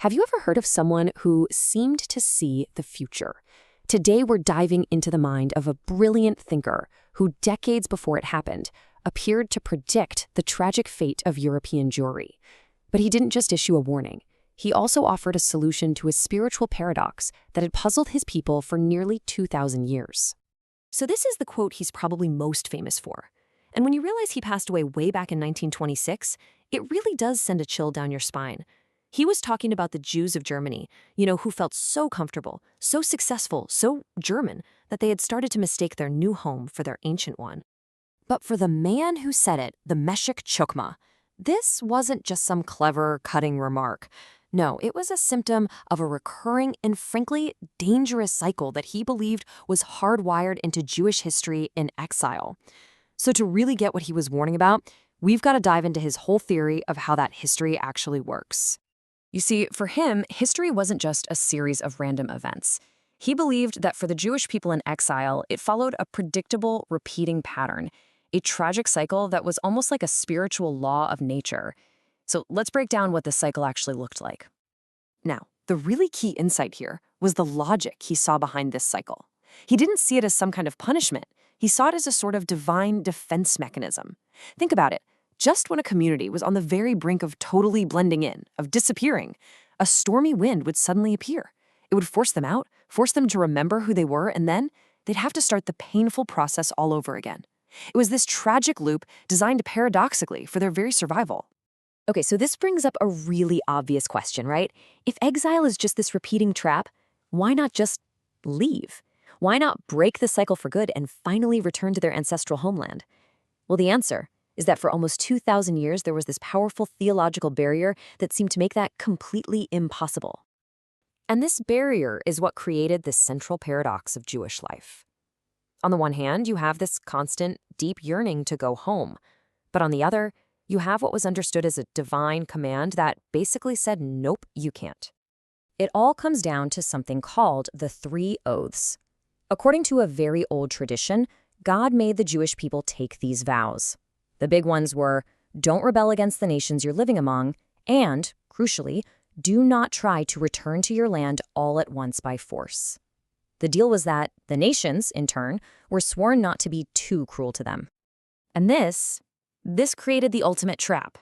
Have you ever heard of someone who seemed to see the future? Today, we're diving into the mind of a brilliant thinker who, decades before it happened, appeared to predict the tragic fate of European Jewry. But he didn't just issue a warning. He also offered a solution to a spiritual paradox that had puzzled his people for nearly 2,000 years. So this is the quote he's probably most famous for. And when you realize he passed away way back in 1926, it really does send a chill down your spine. He was talking about the Jews of Germany, who felt so comfortable, so successful, so German, that they had started to mistake their new home for their ancient one. But for the man who said it, the Meshech Chochmah, this wasn't just some clever, cutting remark. No, it was a symptom of a recurring and frankly dangerous cycle that he believed was hardwired into Jewish history in exile. So to really get what he was warning about, we've got to dive into his whole theory of how that history actually works. You see, for him, history wasn't just a series of random events. He believed that for the Jewish people in exile, it followed a predictable, repeating pattern, a tragic cycle that was almost like a spiritual law of nature. So let's break down what this cycle actually looked like. Now, the really key insight here was the logic he saw behind this cycle. He didn't see it as some kind of punishment. He saw it as a sort of divine defense mechanism. Think about it. Just when a community was on the very brink of totally blending in, of disappearing, a stormy wind would suddenly appear. It would force them out, force them to remember who they were, and then they'd have to start the painful process all over again. It was this tragic loop designed paradoxically for their very survival. Okay, so this brings up a really obvious question, right? If exile is just this repeating trap, why not just leave? Why not break the cycle for good and finally return to their ancestral homeland? Well, the answer is that for almost 2,000 years, there was this powerful theological barrier that seemed to make that completely impossible. And this barrier is what created the central paradox of Jewish life. On the one hand, you have this constant, deep yearning to go home. But on the other, you have what was understood as a divine command that basically said, nope, you can't. It all comes down to something called the three oaths. According to a very old tradition, God made the Jewish people take these vows. The big ones were, don't rebel against the nations you're living among, and, crucially, do not try to return to your land all at once by force. The deal was that the nations, in turn, were sworn not to be too cruel to them. And this created the ultimate trap.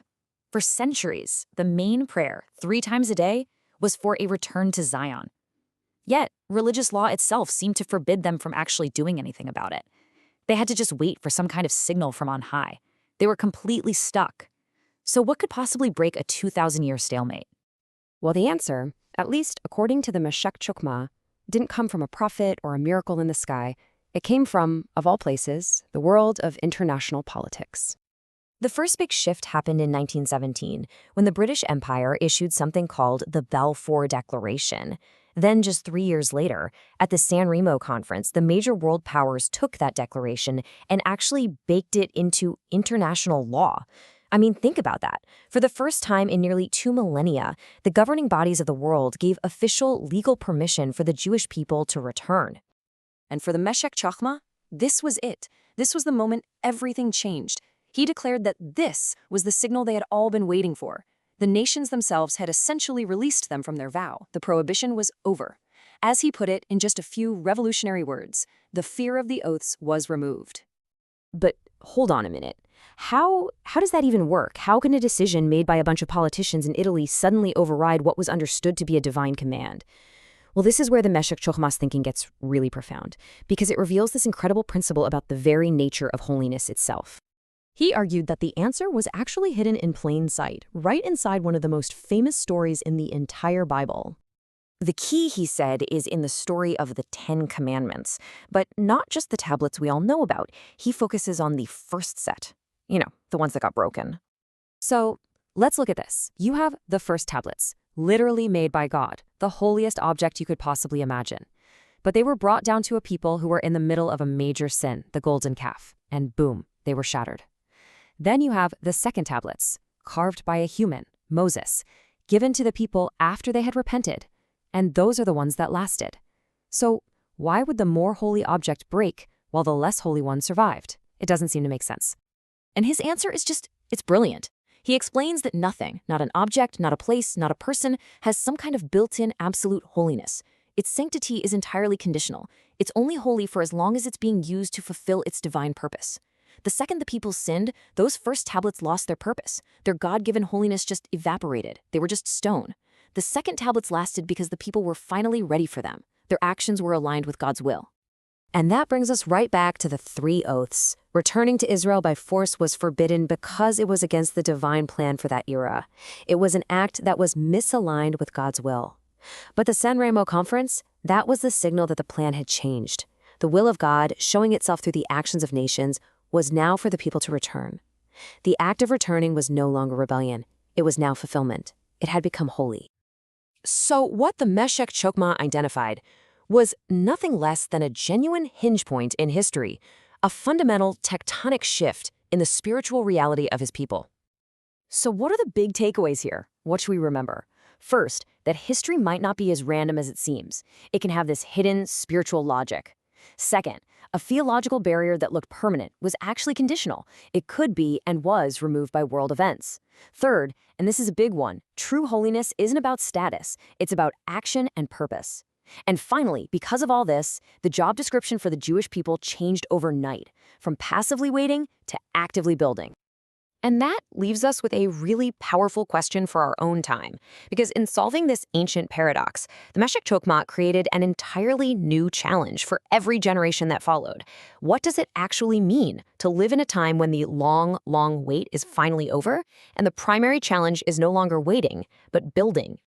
For centuries, the main prayer, 3 times a day, was for a return to Zion. Yet, religious law itself seemed to forbid them from actually doing anything about it. They had to just wait for some kind of signal from on high. They were completely stuck. So what could possibly break a 2,000-year stalemate? Well, the answer, at least according to the Meshech Chochmah, didn't come from a prophet or a miracle in the sky. It came from, of all places, the world of international politics. The first big shift happened in 1917, when the British Empire issued something called the Balfour Declaration. Then, just 3 years later, at the San Remo conference, the major world powers took that declaration and actually baked it into international law. I mean, think about that. For the first time in nearly 2 millennia, the governing bodies of the world gave official legal permission for the Jewish people to return. And for the Meshech Chochmah, this was it. This was the moment everything changed. He declared that this was the signal they had all been waiting for. The nations themselves had essentially released them from their vow. The prohibition was over. As he put it in just a few revolutionary words, the fear of the oaths was removed. But hold on a minute. How does that even work? How can a decision made by a bunch of politicians in Italy suddenly override what was understood to be a divine command? Well, this is where the Meshech Chochmah's thinking gets really profound, because it reveals this incredible principle about the very nature of holiness itself. He argued that the answer was actually hidden in plain sight, right inside one of the most famous stories in the entire Bible. The key, he said, is in the story of the 10 Commandments, but not just the tablets we all know about. He focuses on the first set, the ones that got broken. So let's look at this. You have the first tablets, literally made by God, the holiest object you could possibly imagine. But they were brought down to a people who were in the middle of a major sin, the golden calf, and boom, they were shattered. Then you have the second tablets, carved by a human, Moses, given to the people after they had repented, and those are the ones that lasted. So why would the more holy object break while the less holy one survived? It doesn't seem to make sense. And his answer is it's brilliant. He explains that nothing, not an object, not a place, not a person, has some kind of built-in absolute holiness. Its sanctity is entirely conditional. It's only holy for as long as it's being used to fulfill its divine purpose. The second the people sinned, those first tablets lost their purpose. Their God-given holiness just evaporated. They were just stone. The second tablets lasted because the people were finally ready for them. Their actions were aligned with God's will. And that brings us right back to the 3 oaths. Returning to Israel by force was forbidden because it was against the divine plan for that era. It was an act that was misaligned with God's will. But the San Remo Conference, that was the signal that the plan had changed. The will of God, showing itself through the actions of nations, was now for the people to return. The act of returning was no longer rebellion. It was now fulfillment. It had become holy. So what the Meshech Chokhmah identified was nothing less than a genuine hinge point in history, a fundamental tectonic shift in the spiritual reality of his people. So what are the big takeaways here? What should we remember? First, that history might not be as random as it seems. It can have this hidden spiritual logic. Second, a theological barrier that looked permanent was actually conditional. It could be and was removed by world events. Third, and this is a big one, true holiness isn't about status. It's about action and purpose. And finally, because of all this, the job description for the Jewish people changed overnight, from passively waiting to actively building. And that leaves us with a really powerful question for our own time. Because in solving this ancient paradox, the Meshech Chokhmah created an entirely new challenge for every generation that followed. What does it actually mean to live in a time when the long, long wait is finally over, and the primary challenge is no longer waiting, but building,